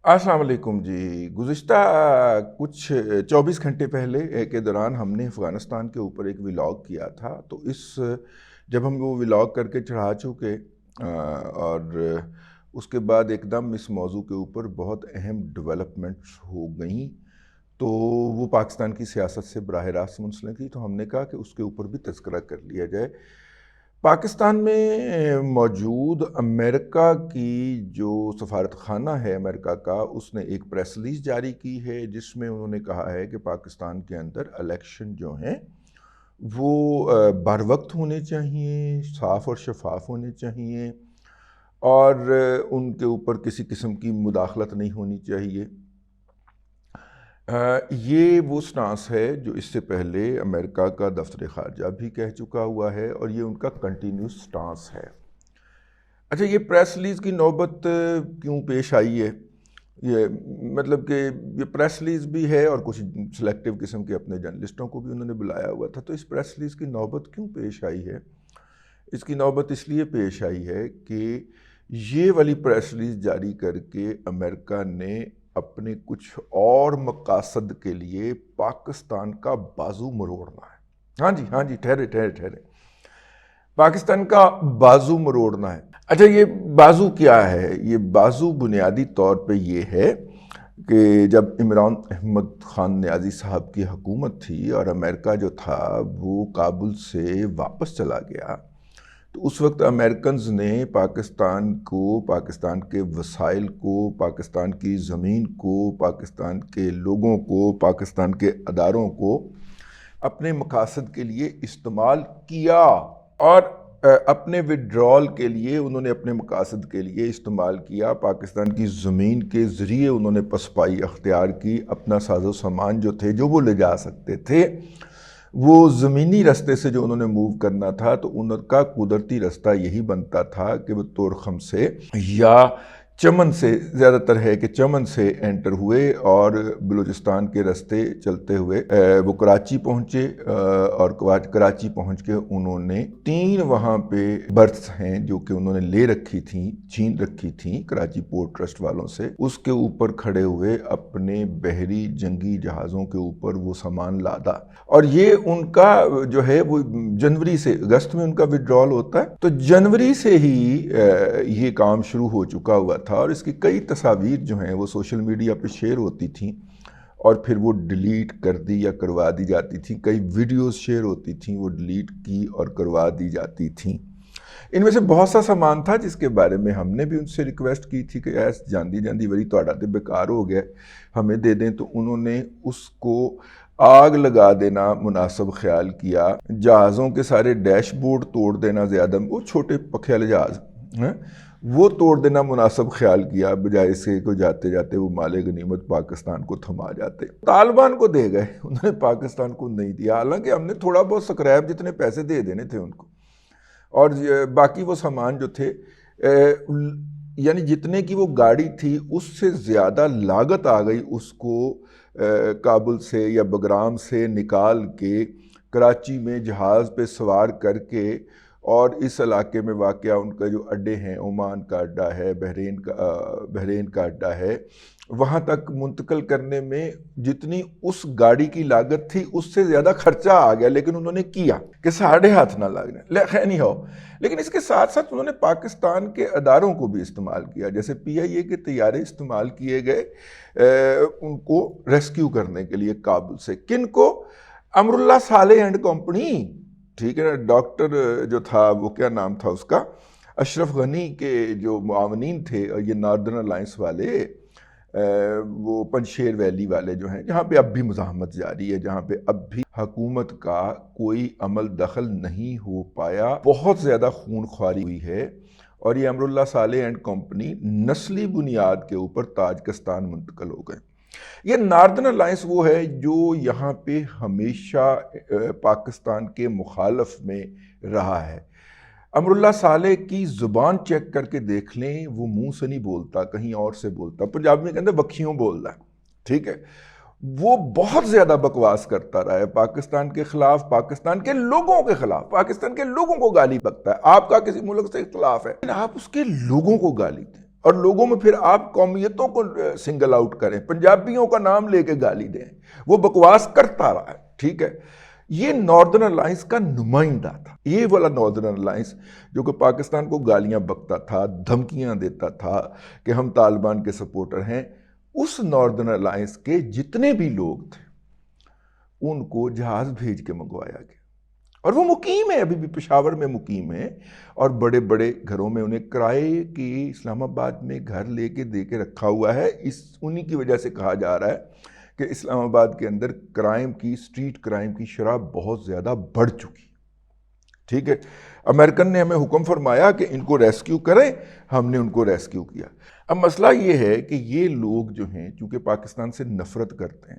السلام علیکم جی۔ گزشتہ کچھ 24 گھنٹے پہلے کے دوران ہم نے افغانستان کے اوپر ایک ولاگ کیا تھا، تو جب ہم وہ ولاگ کر کے چڑھا چکے اور اس کے بعد ایک دم اس موضوع کے اوپر بہت اہم ڈیولپمنٹس ہو گئیں، تو وہ پاکستان کی سیاست سے براہ راست منسلک تھی، تو ہم نے کہا کہ اس کے اوپر بھی تذکرہ کر لیا جائے۔ پاکستان میں موجود امریکہ کی جو سفارت خانہ ہے امریکہ کا، اس نے ایک پریس ریلیز جاری کی ہے جس میں انہوں نے کہا ہے کہ پاکستان کے اندر الیکشن جو ہیں وہ بر وقت ہونے چاہیے، صاف اور شفاف ہونے چاہیے، اور ان کے اوپر کسی قسم کی مداخلت نہیں ہونی چاہیے۔ یہ وہ سٹانس ہے جو اس سے پہلے امریکہ کا دفتر خارجہ بھی کہہ چکا ہوا ہے، اور یہ ان کا کنٹینیوس سٹانس ہے۔ اچھا، یہ پریس ریلیز کی نوبت کیوں پیش آئی ہے؟ یہ مطلب کہ یہ پریس ریلیز بھی ہے اور کچھ سلیکٹیو قسم کے اپنے جرنلسٹوں کو بھی انہوں نے بلایا ہوا تھا، تو اس پریس ریلیز کی نوبت کیوں پیش آئی ہے؟ اس کی نوبت اس لیے پیش آئی ہے کہ یہ والی پریس ریلیز جاری کر کے امریکہ نے اپنے کچھ اور مقاصد کے لیے پاکستان کا بازو مروڑنا ہے۔ ہاں جی، ٹھہرے پاکستان کا بازو مروڑنا ہے۔ اچھا، یہ بازو کیا ہے؟ یہ بازو بنیادی طور پہ یہ ہے کہ جب عمران احمد خان نیازی صاحب کی حکومت تھی اور امریکہ جو تھا وہ کابل سے واپس چلا گیا، تو اس وقت امریکنز نے پاکستان کو، پاکستان کے وسائل کو، پاکستان کی زمین کو، پاکستان کے لوگوں کو، پاکستان کے اداروں کو اپنے مقاصد کے لیے استعمال کیا، اور اپنے وڈرال کے لیے انہوں نے اپنے مقاصد کے لیے استعمال کیا۔ پاکستان کی زمین کے ذریعے انہوں نے پسپائی اختیار کی، اپنا ساز و سامان جو تھے، جو وہ لے جا سکتے تھے، وہ زمینی رستے سے جو انہوں نے موو کرنا تھا، تو ان کا قدرتی رستہ یہی بنتا تھا کہ وہ تورخم سے یا چمن سے، زیادہ تر ہے کہ چمن سے انٹر ہوئے اور بلوچستان کے رستے چلتے ہوئے وہ کراچی پہنچے، اور کراچی پہنچ کے انہوں نے 3 وہاں پہ برتھس ہیں جو کہ انہوں نے لے رکھی تھیں، چھین رکھی تھیں کراچی پورٹ ٹرسٹ والوں سے، اس کے اوپر کھڑے ہوئے اپنے بحری جنگی جہازوں کے اوپر وہ سامان لادا۔ اور یہ ان کا جو ہے وہ جنوری سے، اگست میں ان کا وڈرال ہوتا ہے، تو جنوری سے ہی یہ کام شروع ہو چکا ہوا تھا، اور اس کی کئی تصاویر جو ہیں وہ سوشل میڈیا پہ شیئر ہوتی تھیں اور پھر وہ ڈیلیٹ کر دی یا کروا دی جاتی تھیں، کئی ویڈیوز شیئر ہوتی تھیں، وہ ڈیلیٹ کی اور کروا دی جاتی تھیں۔ ان میں سے بہت سا سامان تھا جس کے بارے میں ہم نے بھی ان سے ریکویسٹ کی تھی کہ ایس جاندی وری توڑا تے بیکار ہو گیا، ہمیں دے دیں، تو انہوں نے اس کو آگ لگا دینا مناسب خیال کیا، جہازوں کے سارے ڈیش بورڈ توڑ دینا، زیادہ وہ چھوٹے پکھے والے جہاز وہ توڑ دینا مناسب خیال کیا، بجائے اس کے کو جاتے جاتے وہ مال غنیمت پاکستان کو تھما جاتے۔ طالبان کو دے گئے، انہوں نے پاکستان کو نہیں دیا، حالانکہ ہم نے تھوڑا بہت سکریپ جتنے پیسے دے دینے تھے ان کو، اور باقی وہ سامان جو تھے، یعنی جتنے کی وہ گاڑی تھی اس سے زیادہ لاگت آ گئی اس کو کابل سے یا بگرام سے نکال کے کراچی میں جہاز پہ سوار کر کے، اور اس علاقے میں واقع ان کا جو اڈے ہیں، عمان کا اڈا ہے، بحرین کا اڈا ہے، وہاں تک منتقل کرنے میں جتنی اس گاڑی کی لاگت تھی اس سے زیادہ خرچہ آ گیا، لیکن انہوں نے کیا کہ ساڑھے ہاتھ نہ لگنے، خیر نہیں ہو۔ لیکن اس کے ساتھ ساتھ انہوں نے پاکستان کے اداروں کو بھی استعمال کیا، جیسے PIA کے طیارے استعمال کیے گئے ان کو ریسکیو کرنے کے لیے کابل سے۔ کن کو؟ امراللہ صالح اینڈ کمپنی، ٹھیک ہے نا، ڈاکٹر جو تھا وہ کیا نام تھا اس کا، اشرف غنی کے جو معاونین تھے، اور یہ ناردرن الائنس والے، وہ پنجشیر ویلی والے جو ہیں، جہاں پہ اب بھی مزاحمت جاری ہے، جہاں پہ اب بھی حکومت کا کوئی عمل دخل نہیں ہو پایا، بہت زیادہ خون خواری ہوئی ہے، اور یہ امراللہ صالح اینڈ کمپنی نسلی بنیاد کے اوپر تاجکستان منتقل ہو گئے۔ یہ ناردرن الائنس وہ ہے جو یہاں پہ ہمیشہ پاکستان کے مخالف میں رہا ہے۔ امراللہ صالح کی زبان چیک کر کے دیکھ لیں، وہ منہ سے نہیں بولتا، کہیں اور سے بولتا، پنجابی میں کہتے ہیں بکھیوں بول رہا ہے، ٹھیک ہے، وہ بہت زیادہ بکواس کرتا رہا ہے پاکستان کے خلاف، پاکستان کے لوگوں کے خلاف، پاکستان کے لوگوں کو گالی بکتا ہے۔ آپ کا کسی ملک سے اختلاف ہے، آپ اس کے لوگوں کو گالی دیں، اور لوگوں میں پھر آپ قومیتوں کو سنگل آؤٹ کریں، پنجابیوں کا نام لے کے گالی دیں، وہ بکواس کرتا رہا ہے، ٹھیک ہے۔ یہ ناردرن الائنس کا نمائندہ تھا، یہ والا ناردرن الائنس جو کہ پاکستان کو گالیاں بکتا تھا، دھمکیاں دیتا تھا کہ ہم طالبان کے سپورٹر ہیں، اس ناردرن الائنس کے جتنے بھی لوگ تھے ان کو جہاز بھیج کے منگوایا گیا، اور وہ مقیم ہے، ابھی بھی پشاور میں مقیم ہے، اور بڑے بڑے گھروں میں انہیں کرائے کی اسلام آباد میں گھر لے کے دے کے رکھا ہوا ہے۔ انہی کی وجہ سے کہا جا رہا ہے کہ اسلام آباد کے اندر کرائم کی، اسٹریٹ کرائم کی شرح بہت زیادہ بڑھ چکی، ٹھیک ہے۔ امریکن نے ہمیں حکم فرمایا کہ ان کو ریسکیو کریں، ہم نے ان کو ریسکیو کیا۔ اب مسئلہ یہ ہے کہ یہ لوگ جو ہیں چونکہ پاکستان سے نفرت کرتے ہیں،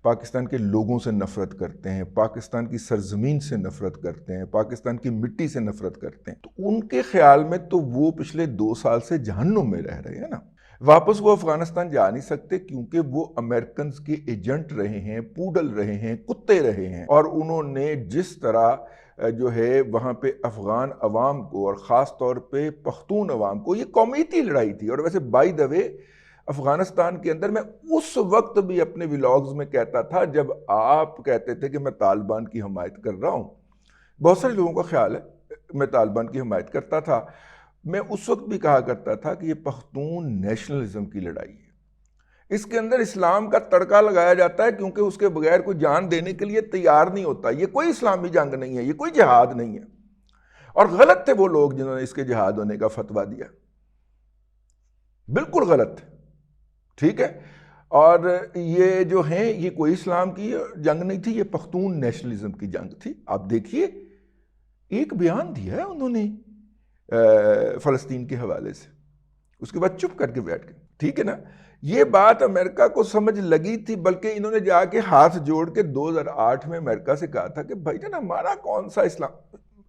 پاکستان کے لوگوں سے نفرت کرتے ہیں، پاکستان کی سرزمین سے نفرت کرتے ہیں، پاکستان کی مٹی سے نفرت کرتے ہیں، تو ان کے خیال میں تو وہ پچھلے 2 سال سے جہنم میں رہ رہے ہیں نا، واپس وہ افغانستان جا نہیں سکتے، کیونکہ وہ امریکنز کے ایجنٹ رہے ہیں، پوڈل رہے ہیں، کتے رہے ہیں، اور انہوں نے جس طرح جو ہے وہاں پہ افغان عوام کو اور خاص طور پہ پختون عوام کو، یہ قومیتی لڑائی تھی۔ اور ویسے بائی دا وے افغانستان کے اندر میں اس وقت بھی اپنے ولاگز میں کہتا تھا جب آپ کہتے تھے کہ میں طالبان کی حمایت کر رہا ہوں، بہت سارے لوگوں کا خیال ہے میں طالبان کی حمایت کرتا تھا، میں اس وقت بھی کہا کرتا تھا کہ یہ پختون نیشنلزم کی لڑائی ہے، اس کے اندر اسلام کا تڑکا لگایا جاتا ہے، کیونکہ اس کے بغیر کوئی جان دینے کے لیے تیار نہیں ہوتا، یہ کوئی اسلامی جنگ نہیں ہے، یہ کوئی جہاد نہیں ہے۔ اور غلط تھے وہ لوگ جنہوں نے اس کے جہاد ہونے کا فتویٰ دیا، بالکل غلط تھے، ٹھیک ہے۔ اور یہ جو ہیں یہ کوئی اسلام کی جنگ نہیں تھی، یہ پختون نیشنلزم کی جنگ تھی۔ آپ دیکھیے ایک بیان دیا ہے انہوں نے فلسطین کے حوالے سے، اس کے بعد چپ کر کے بیٹھ گئے، ٹھیک ہے نا۔ یہ بات امریکہ کو سمجھ لگی تھی، بلکہ انہوں نے جا کے ہاتھ جوڑ کے 2008 میں امریکہ سے کہا تھا کہ بھائی جان ہمارا کون سا اسلام،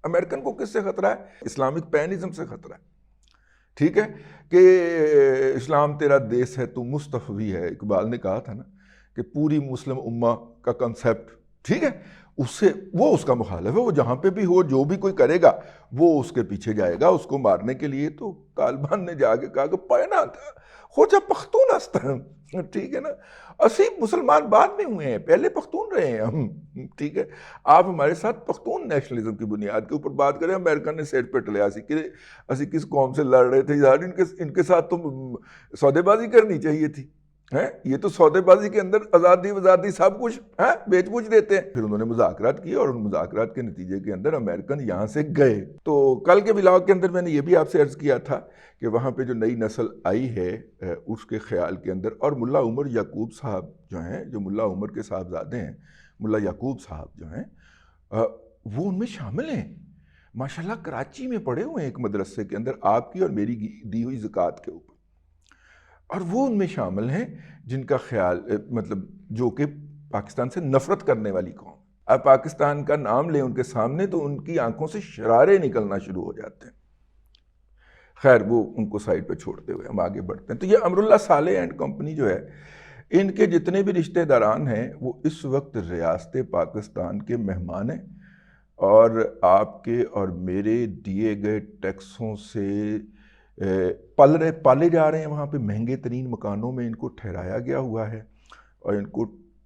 امریکن کو کس سے خطرہ ہے؟ اسلامک پینزم سے خطرہ ہے، ٹھیک ہے، کہ اسلام تیرا دیس ہے تو مستفوی ہے، اقبال نے کہا تھا نا کہ پوری مسلم امہ کا کنسیپٹ، ٹھیک ہے، اس سے وہ اس کا مخالف ہے، وہ جہاں پہ بھی ہو جو بھی کوئی کرے گا وہ اس کے پیچھے جائے گا اس کو مارنے کے لیے۔ تو طالبان نے جا کے کہا کہ پینا ہو جا پختون ہستن، ٹھیک ہے نا، اسی مسلمان بعد میں ہوئے ہیں، پہلے پختون رہے ہیں ہم، ٹھیک ہے، آپ ہمارے ساتھ پختون نیشنلزم کی بنیاد کے اوپر بات کریں۔ امریکن نے سیٹ پہ ٹلیا اسی کس قوم سے لڑ رہے تھے یار، ان کے ساتھ تو سودے بازی کرنی چاہیے تھی، یہ تو سودے بازی کے اندر آزادی وزادی سب کچھ بیچ بوچ دیتے ہیں۔ پھر انہوں نے مذاکرات کیے اور ان مذاکرات کے نتیجے کے اندر امریکن یہاں سے گئے۔ تو کل کے ولاگ کے اندر میں نے یہ بھی آپ سے عرض کیا تھا کہ وہاں پہ جو نئی نسل آئی ہے اس کے خیال کے اندر، اور ملا عمر یعقوب صاحب جو ہیں، جو ملا عمر کے صاحبزادے ہیں، ملا یعقوب صاحب جو ہیں وہ ان میں شامل ہیں، ماشاءاللہ کراچی میں پڑھے ہوئے ہیں ایک مدرسے کے اندر آپ کی اور میری دی ہوئی زکوٰۃ کے اوپر، اور وہ ان میں شامل ہیں جن کا خیال مطلب جو کہ پاکستان سے نفرت کرنے والی قوم، اب پاکستان کا نام لیں ان کے سامنے تو ان کی آنکھوں سے شرارے نکلنا شروع ہو جاتے ہیں۔ خیر وہ ان کو سائڈ پہ چھوڑتے ہوئے ہم آگے بڑھتے ہیں۔ تو یہ امراللہ صالح اینڈ کمپنی جو ہے، ان کے جتنے بھی رشتہ داران ہیں وہ اس وقت ریاست پاکستان کے مہمان ہیں، اور آپ کے اور میرے دیے گئے ٹیکسوں سے پالے جا رہے ہیں، وہاں پہ مہنگے ترین مکانوں میں ان کو ٹھہرایا گیا ہوا ہے، اور ان کو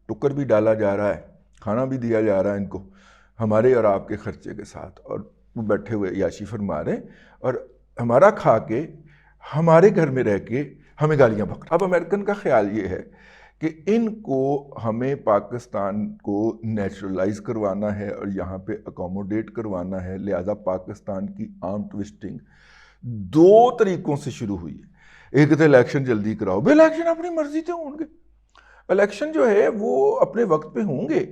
ٹکر بھی ڈالا جا رہا ہے، کھانا بھی دیا جا رہا ہے ان کو ہمارے اور آپ کے خرچے کے ساتھ، اور وہ بیٹھے ہوئے عیاشی فرما رہے ہیں، اور ہمارا کھا کے ہمارے گھر میں رہ کے ہمیں گالیاں بک رہے ہیں۔ اب امریکن کا خیال یہ ہے کہ ان کو ہمیں پاکستان کو نیچرلائز کروانا ہے اور یہاں پہ اکوموڈیٹ کروانا ہے، لہٰذا پاکستان کی آرم ٹوسٹنگ 2 طریقوں سے شروع ہوئی ہے۔ ایک تو الیکشن جلدی کراؤ، بے الیکشن اپنی مرضی سے ہوں گے، الیکشن جو ہے وہ اپنے وقت پہ ہوں گے،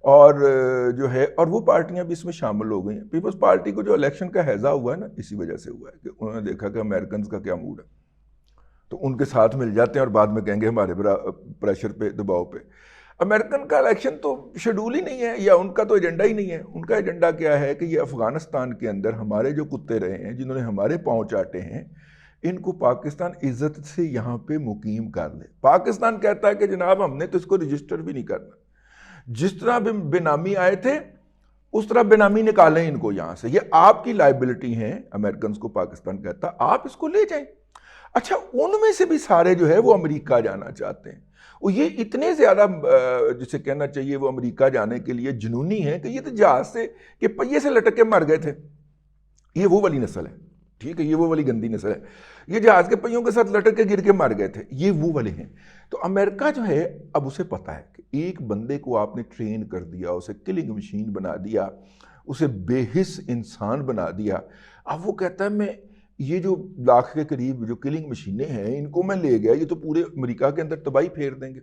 اور جو ہے اور وہ پارٹیاں بھی اس میں شامل ہو گئی ہیں۔ پیپلز پارٹی کو جو الیکشن کا ہیضہ ہوا ہے نا، اسی وجہ سے ہوا ہے کہ انہوں نے دیکھا کہ امریکنز کا کیا موڈ ہے، تو ان کے ساتھ مل جاتے ہیں اور بعد میں کہیں گے ہمارے پریشر پہ، دباؤ پہ۔ امریکن کا الیکشن تو شیڈول ہی نہیں ہے، یا ان کا تو ایجنڈا ہی نہیں ہے۔ ان کا ایجنڈا کیا ہے کہ یہ افغانستان کے اندر ہمارے جو کتے رہے ہیں، جنہوں نے ہمارے پاؤں چاٹے ہیں، ان کو پاکستان عزت سے یہاں پہ مقیم کر لے۔ پاکستان کہتا ہے کہ جناب ہم نے تو اس کو رجسٹر بھی نہیں کرنا، جس طرح بے نامی آئے تھے اس طرح بے نامی نکالیں ان کو یہاں سے، یہ آپ کی لائبلٹی ہیں، امریکنز کو پاکستان کہتا آپ اس کو لے جائیں۔ اچھا ان میں سے بھی سارے جو ہے وہ امریکہ جانا چاہتے ہیں، اور یہ اتنے زیادہ جسے کہنا چاہیے وہ امریکہ جانے کے لیے جنونی ہے کہ یہ تو جہاز سے کہ پہیے سے لٹک کے مر گئے تھے. یہ وہ والی نسل ہے، ٹھیک ہے، یہ وہ والی گندی نسل ہے. یہ جہاز کے پہیوں کے ساتھ لٹک کے گر کے مر گئے تھے، یہ وہ والے ہیں. تو امریکہ جو ہے اب اسے پتا ہے کہ ایک بندے کو آپ نے ٹرین کر دیا، اسے کلنگ مشین بنا دیا، اسے بے حس انسان بنا دیا. اب وہ کہتا ہے میں یہ جو لاکھ کے قریب جو کلنگ مشینیں ہیں ان کو میں لے گیا، یہ تو پورے امریکہ کے اندر تباہی پھیر دیں گے.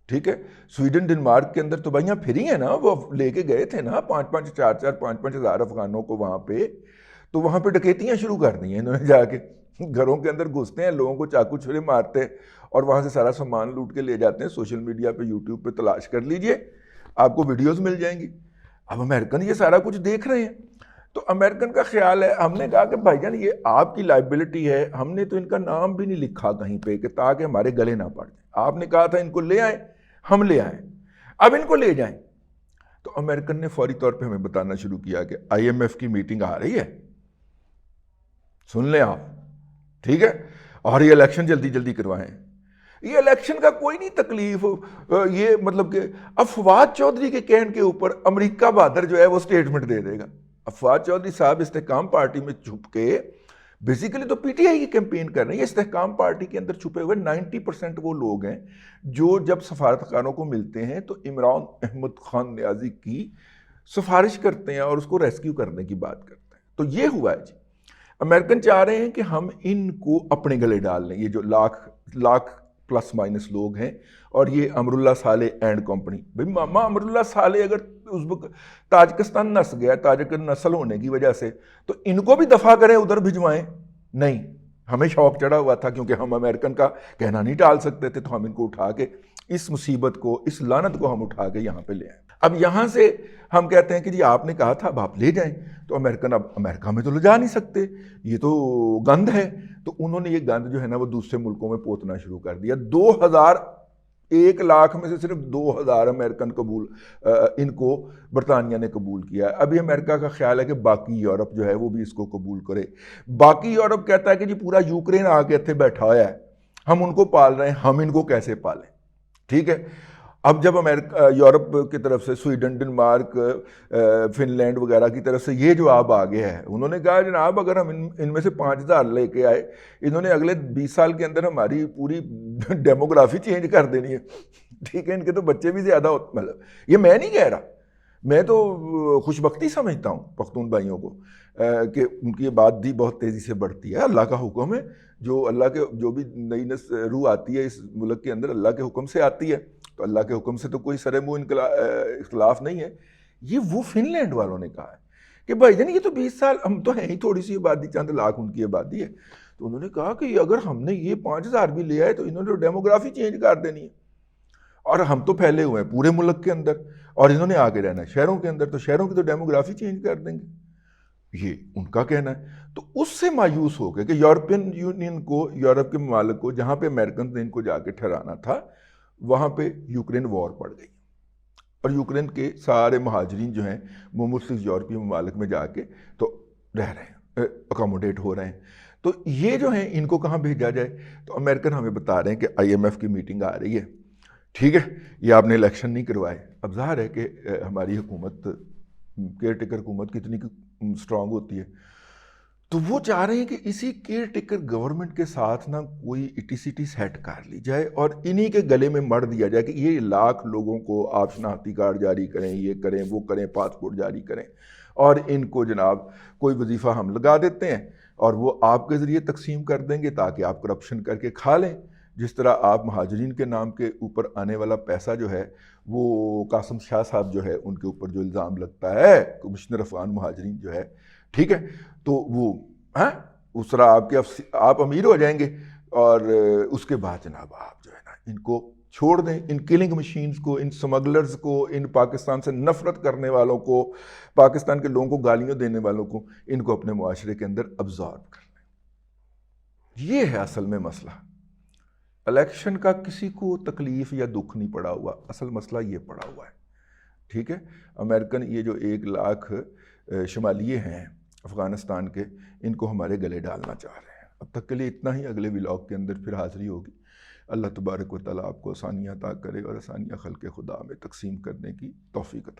ٹھیک ہے، سویڈن ڈنمارک کے اندر تباہیاں پھری ہیں نا، وہ لے کے گئے تھے نا 5-5 ہزار افغانوں کو وہاں پہ. تو وہاں پہ ڈکیتیاں شروع کر دی ہیں انہوں نے، جا کے گھروں کے اندر گھستے ہیں، لوگوں کو چاقو چھرے مارتے ہیں اور وہاں سے سارا سامان لوٹ کے لے جاتے ہیں. سوشل میڈیا پہ یوٹیوب پہ تلاش کر لیجئے، آپ کو ویڈیوز مل جائیں گی. اب امریکن یہ سارا کچھ دیکھ رہے ہیں. تو امریکن کا خیال ہے، ہم نے کہا کہ بھائی جان یہ آپ کی لائبلٹی ہے، ہم نے تو ان کا نام بھی نہیں لکھا کہیں پہ کہ تاکہ ہمارے گلے نہ پڑ جائیں. آپ نے کہا تھا ان کو لے آئیں، ہم لے آئیں، اب ان کو لے جائیں. تو امریکن نے فوری طور پہ ہمیں بتانا شروع کیا کہ آئی ایم ایف کی میٹنگ آ رہی ہے، سن لیں آپ، ٹھیک ہے، اور یہ الیکشن جلدی جلدی کروائیں. یہ الیکشن کا کوئی نہیں تکلیف، یہ مطلب کہ اب فواد چودھری کے کہنے کے اوپر امریکہ بہادر جو ہے وہ سٹیٹمنٹ دے دے گا. فواد چودھری صاحب استحکام پارٹی میں چھپ کے بیسیکلی تو پی ٹی آئی کی کیمپین کر رہے ہیں. یہ استحکام پارٹی کے اندر چھپے ہوئے 90% وہ لوگ ہیں جو جب سفارتکاروں کو ملتے ہیں تو عمران احمد خان نیازی کی سفارش کرتے ہیں اور اس کو ریسکیو کرنے کی بات کرتے ہیں. تو یہ ہوا ہے جی. امریکن چاہ رہے ہیں کہ ہم ان کو اپنے گلے ڈال لیں، یہ جو لاکھ پلس مائنس لوگ ہیں، اور یہ امراللہ صالح اینڈ کمپنی. بھئی ماما امراللہ صالح اگر تاجکستان نس گیا، تاجک نسل ہونے کی وجہ سے، تو ان کو بھی دفع کریں، ادھر بھجوائیں. نہیں، ہمیں شوق چڑھا ہوا تھا کیونکہ ہم امریکن کا کہنا نہیں ٹال سکتے تھے، تو ہم ان کو اٹھا کے اس مصیبت کو، اس لعنت کو ہم اٹھا کے یہاں پہ لے آئیں. اب یہاں سے ہم کہتے ہیں کہ جی آپ نے کہا تھا اب آپ لے جائیں. تو امریکن اب امریکہ میں تو لے جا نہیں سکتے، یہ تو گند ہے. تو انہوں نے یہ گند جو ہے نا وہ دوسرے ملکوں میں پوتنا شروع کر دیا. 1 لاکھ میں سے صرف 2000 امریکن ان کو برطانیہ نے قبول کیا ہے. ابھی امریکہ کا خیال ہے کہ باقی یورپ جو ہے وہ بھی اس کو قبول کرے. باقی یورپ کہتا ہے کہ جی پورا یوکرین آ کے اتنے بیٹھا ہوا ہے، ہم ان کو پال رہے ہیں، ہم ان کو کیسے پالیں. ٹھیک ہے، اب جب یورپ کی طرف سے سویڈن ڈنمارک فن لینڈ وغیرہ کی طرف سے یہ جواب آ گیا ہے، انہوں نے کہا جناب اگر ہم ان میں سے 5000 لے کے آئے، انہوں نے اگلے 20 سال کے اندر ہماری پوری ڈیموگرافی چینج کر دینی ہے. ٹھیک ہے، ان کے تو بچے بھی زیادہ ہوتے، مطلب یہ میں نہیں کہہ رہا، میں تو خوش بختی سمجھتا ہوں پختون بھائیوں کو کہ ان کی آبادی بہت تیزی سے بڑھتی ہے. اللہ کا حکم ہے، جو بھی نئی روح آتی ہے اس ملک کے اندر اللہ کے حکم سے آتی ہے، تو اللہ کے حکم سے تو کوئی سر منہ اختلاف نہیں ہے. یہ وہ فن لینڈ والوں نے کہا ہے کہ بھائی جان یہ تو 20 سال ہم تو ہیں ہی تھوڑی سی آبادی، چند لاکھ ان کی آبادی ہے. تو انہوں نے کہا کہ اگر ہم نے یہ 5000 بھی لے آئے تو انہوں نے ڈیموگرافی چینج کر دینی ہے، اور ہم تو پھیلے ہوئے ہیں پورے ملک کے اندر، اور انہوں نے آگے رہنا ہے شہروں کے اندر، تو شہروں کی تو ڈیموگرافی چینج کر دیں گے. یہ ان کا کہنا ہے. تو اس سے مایوس ہو گئے کہ یورپین یونین کو، یورپ کے ممالک کو، جہاں پہ امریکن نے ان کو جا کے ٹھہرانا تھا، وہاں پہ یوکرین وار پڑ گئی، اور یوکرین کے سارے مہاجرین جو ہیں وہ مختلف یورپی ممالک میں جا کے تو رہ رہے ہیں، اکاموڈیٹ ہو رہے ہیں. تو یہ جو ہیں ان کو کہاں بھیجا جائے؟ تو امریکن ہمیں بتا رہے ہیں کہ آئی ایم ایف کی میٹنگ آ رہی ہے، ٹھیک ہے، یہ آپ نے الیکشن نہیں کروائے. اب ظاہر ہے کہ ہماری حکومت، کیئر ٹیکر حکومت کتنی اسٹرانگ ہوتی ہے، تو وہ چاہ رہے ہیں کہ اسی کیئر ٹیکر گورنمنٹ کے ساتھ نا کوئی ایٹیسٹی سیٹ کر لی جائے اور انہی کے گلے میں مر دیا جائے کہ یہ لاکھ لوگوں کو آپ شناختی کارڈ جاری کریں، یہ کریں، وہ کریں، پاسپورٹ جاری کریں، اور ان کو جناب کوئی وظیفہ ہم لگا دیتے ہیں اور وہ آپ کے ذریعے تقسیم کر دیں گے تاکہ آپ کرپشن کر کے کھا لیں. جس طرح آپ مہاجرین کے نام کے اوپر آنے والا پیسہ جو ہے وہ قاسم شاہ صاحب جو ہے ان کے اوپر جو الزام لگتا ہے، کمشنر افغان مہاجرین جو ہے، ٹھیک ہے، تو وہ اس طرح آپ امیر ہو جائیں گے، اور اس کے بعد جناب آپ جو ہے نا ان کو چھوڑ دیں، ان کلنگ مشینز کو، ان سمگلرز کو، ان پاکستان سے نفرت کرنے والوں کو، پاکستان کے لوگوں کو گالیاں دینے والوں کو، ان کو اپنے معاشرے کے اندر ابزارب کر لیں. یہ ہے اصل میں مسئلہ. الیکشن کا کسی کو تکلیف یا دکھ نہیں پڑا ہوا، اصل مسئلہ یہ پڑا ہوا ہے. ٹھیک ہے، امریکن یہ جو 1 لاکھ شمالیے ہیں افغانستان کے، ان کو ہمارے گلے ڈالنا چاہ رہے ہیں. اب تک کے لیے اتنا ہی، اگلے ولاگ کے اندر پھر حاضری ہوگی۔ اللہ تبارک و تعالیٰ آپ کو آسانیاں عطا کرے اور آسانیاں خلق خدا میں تقسیم کرنے کی توفیق عطا